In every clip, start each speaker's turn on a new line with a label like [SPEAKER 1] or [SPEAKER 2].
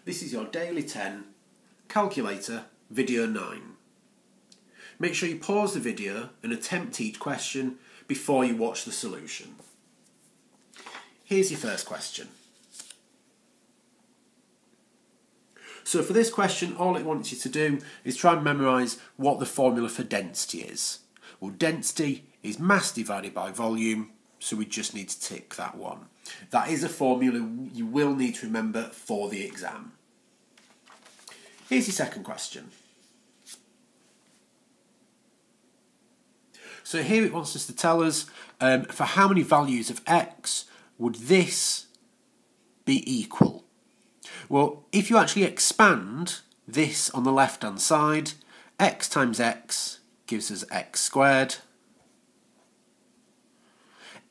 [SPEAKER 1] This is your Daily 10 Calculator Video 9. Make sure you pause the video and attempt each question before you watch the solution. Here's your first question. So for this question, all it wants you to do is try and memorise what the formula for density is. Well, density is mass divided by volume, so we just need to tick that one. That is a formula you will need to remember for the exam. Here's your second question. So here it wants us to tell us for how many values of x would this be equal? Well, if you actually expand this on the left hand side, x times x gives us x squared.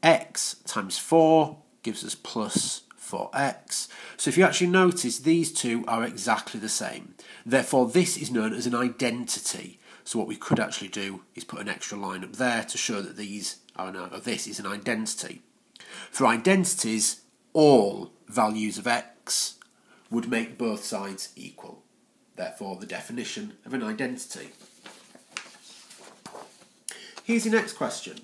[SPEAKER 1] X times 4 gives us plus 4x. So if you actually notice, these two are exactly the same. Therefore, this is known as an identity. So what we could actually do is put an extra line up there to show that this is an identity. For identities, all values of x would make both sides equal. Therefore, the definition of an identity. Here's your next question.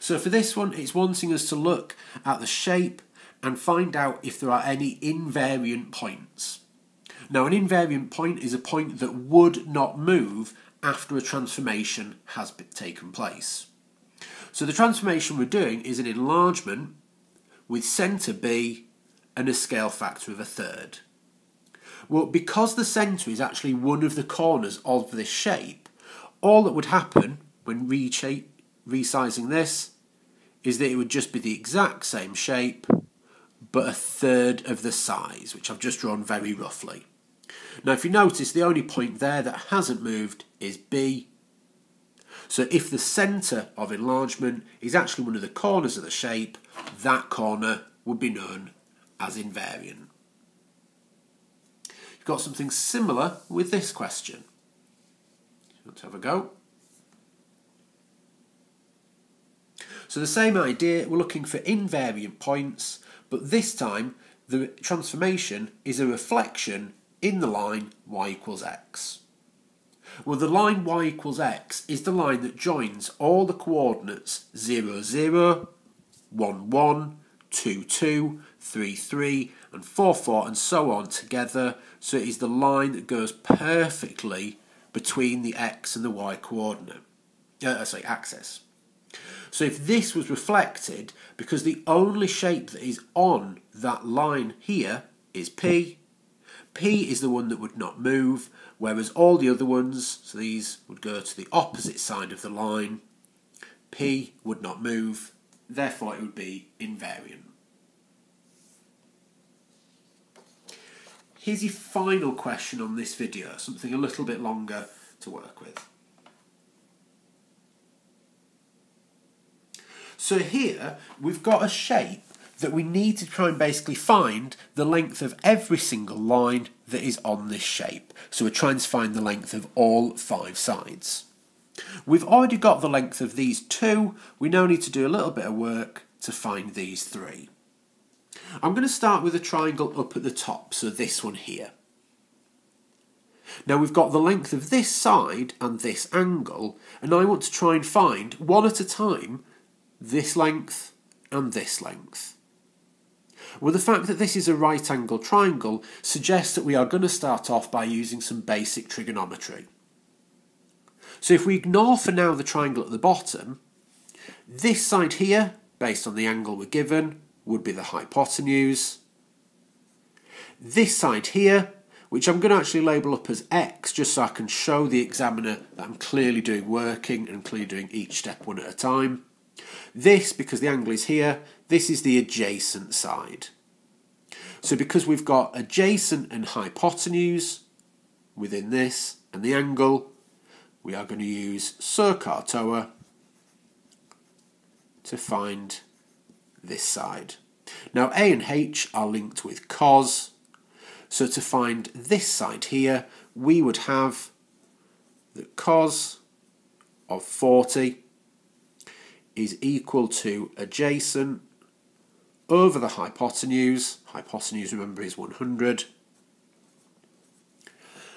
[SPEAKER 1] So for this one, it's wanting us to look at the shape and find out if there are any invariant points. Now, an invariant point is a point that would not move after a transformation has taken place. So the transformation we're doing is an enlargement with centre B and a scale factor of 1/3. Well, because the centre is actually one of the corners of this shape, all that would happen when resizing this is that it would just be the exact same shape but 1/3 of the size, which I've just drawn very roughly. Now if you notice, the only point there that hasn't moved is B. So if the centre of enlargement is actually one of the corners of the shape, that corner would be known as invariant. You've got something similar with this question. Let's have a go. So the same idea, we're looking for invariant points, but this time the transformation is a reflection in the line y equals x. Well, the line y equals x is the line that joins all the coordinates 0, 0, 1, 1, 2, 2, 3, 3 and 4, 4 and so on together. So it is the line that goes perfectly between the x and the y coordinate, axis. So if this was reflected, because the only shape that is on that line here is P, P is the one that would not move, whereas all the other ones, so these would go to the opposite side of the line, P would not move, therefore it would be invariant. Here's your final question on this video, something a little bit longer to work with. So here we've got a shape that we need to try and basically find the length of every single line that is on this shape. So we're trying to find the length of all 5 sides. We've already got the length of these 2. We now need to do a little bit of work to find these 3. I'm going to start with a triangle up at the top, so this one here. Now we've got the length of this side and this angle, and I want to try and find, one at a time, this length and this length. Well, the fact that this is a right angle triangle suggests that we are going to start off by using some basic trigonometry. So if we ignore for now the triangle at the bottom, this side here, based on the angle we're given, would be the hypotenuse. This side here, which I'm going to actually label up as x, just so I can show the examiner that I'm clearly doing working and clearly doing each step one at a time. This, because the angle is here, this is the adjacent side. So because we've got adjacent and hypotenuse within this and the angle, we are going to use SOHCAHTOA to find this side. Now A and H are linked with cos, so to find this side here, we would have the cos of 40 is equal to adjacent over the hypotenuse. Hypotenuse, remember, is 100.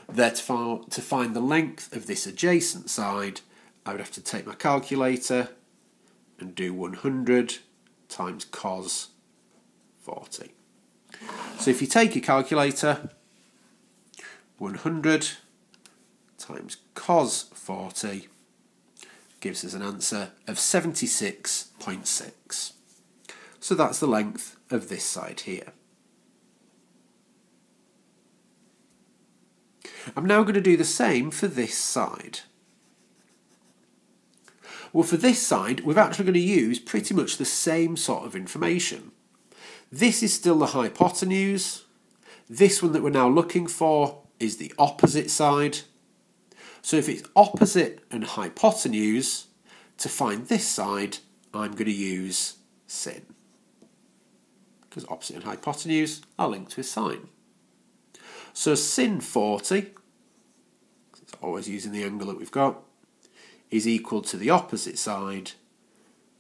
[SPEAKER 1] Therefore, to find the length of this adjacent side, I would have to take my calculator and do 100 times cos 40. So if you take your calculator, 100 times cos 40 gives us an answer of 76.6. So that's the length of this side here. I'm now going to do the same for this side. Well, for this side, we're actually going to use pretty much the same sort of information. This is still the hypotenuse. This one that we're now looking for is the opposite side. So if it's opposite and hypotenuse, to find this side, I'm going to use sin. Because opposite and hypotenuse are linked with sine. So sin 40, it's always using the angle that we've got, is equal to the opposite side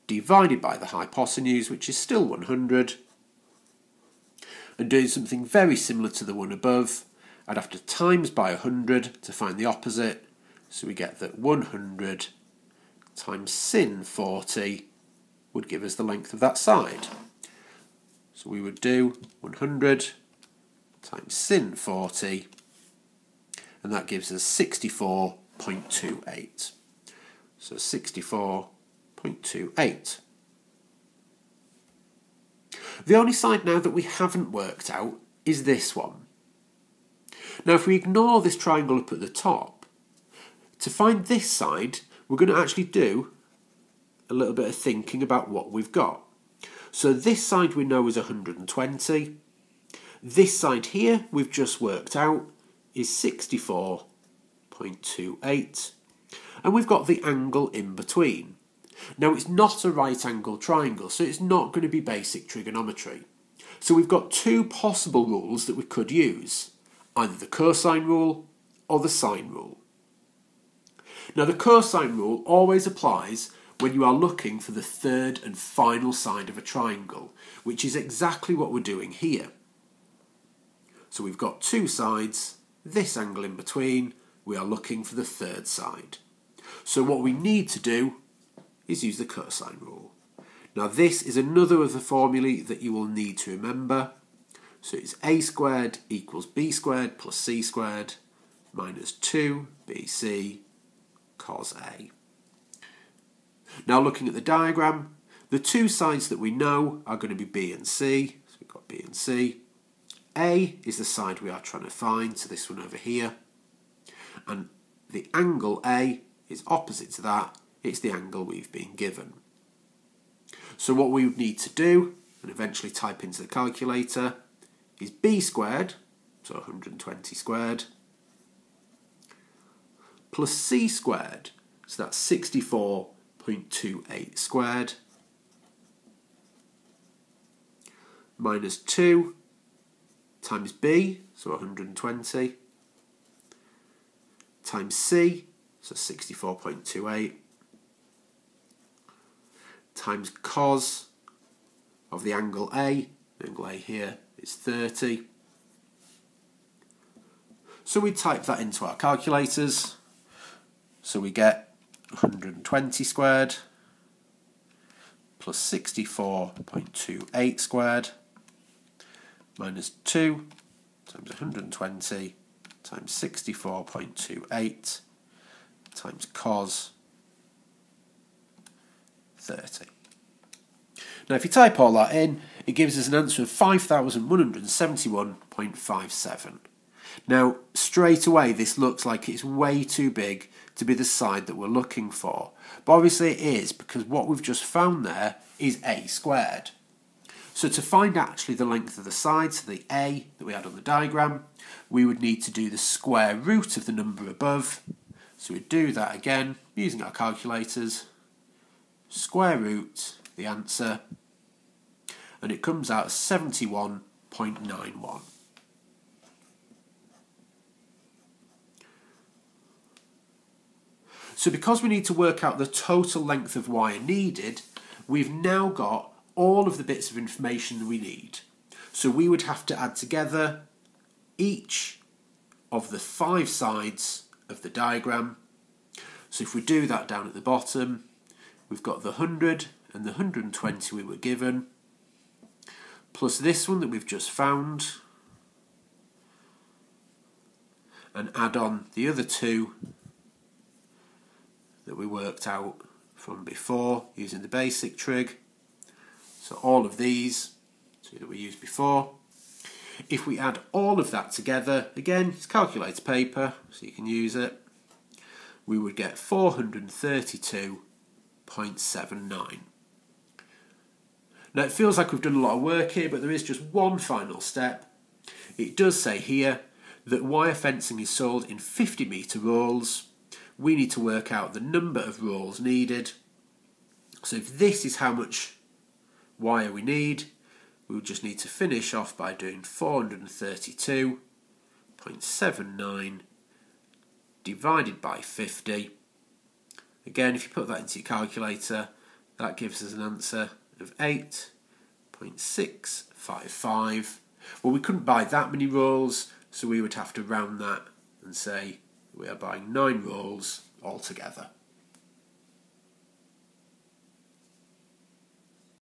[SPEAKER 1] divided by the hypotenuse, which is still 100. And doing something very similar to the one above, I'd have to times by 100 to find the opposite. So we get that 100 times sin 40 would give us the length of that side. So we would do 100 times sin 40, and that gives us 64.28. So 64.28. The only side now that we haven't worked out is this one. Now if we ignore this triangle up at the top, to find this side, we're going to actually do a little bit of thinking about what we've got. So this side we know is 120. This side here we've just worked out is 64.28. And we've got the angle in between. Now it's not a right angle triangle, so it's not going to be basic trigonometry. So we've got two possible rules that we could use, either the cosine rule or the sine rule. Now the cosine rule always applies when you are looking for the third and final side of a triangle, which is exactly what we're doing here. So we've got two sides, this angle in between, we are looking for the third side. So what we need to do is use the cosine rule. Now this is another of the formulae that you will need to remember. So it's a squared equals b squared plus c squared minus 2bc cos a. Now looking at the diagram, the two sides that we know are going to be b and c. So we've got b and c. A is the side we are trying to find, so this one over here. And the angle A is opposite to that. It's the angle we've been given. So what we would need to do, and eventually type into the calculator, is b squared, so 120 squared, plus c squared, so that's 64.28 squared, minus 2 times b, so 120, times c, so 64.28, times cos of the angle A here is 30. So we type that into our calculators. So we get 120 squared plus 64.28 squared minus 2 times 120 times 64.28 times cos 30. Now if you type all that in, it gives us an answer of 5,171.57. Now straight away this looks like it's way too big to be the side that we're looking for. But obviously it is, because what we've just found there is a squared. So to find actually the length of the side, so the a that we had on the diagram, we would need to do the square root of the number above. So we'd do that again using our calculators. Square root the answer, and it comes out as 71.91. So because we need to work out the total length of wire needed, we've now got all of the bits of information that we need. So we would have to add together each of the 5 sides of the diagram. So if we do that down at the bottom, we've got the 100 and the 120 we were given, plus this one that we've just found, and add on the other 2 that we worked out from before using the basic trig. So all of these 2 that we used before. If we add all of that together, again, it's calculator paper, so you can use it, we would get 432.79. Now it feels like we've done a lot of work here, but there is just one final step. It does say here that wire fencing is sold in 50 metre rolls. We need to work out the number of rolls needed. So if this is how much wire we need, we would just need to finish off by doing 432.79 divided by 50. Again, if you put that into your calculator, that gives us an answer of 8.655. Well, we couldn't buy that many rolls, so we would have to round that and say we are buying 9 rolls altogether.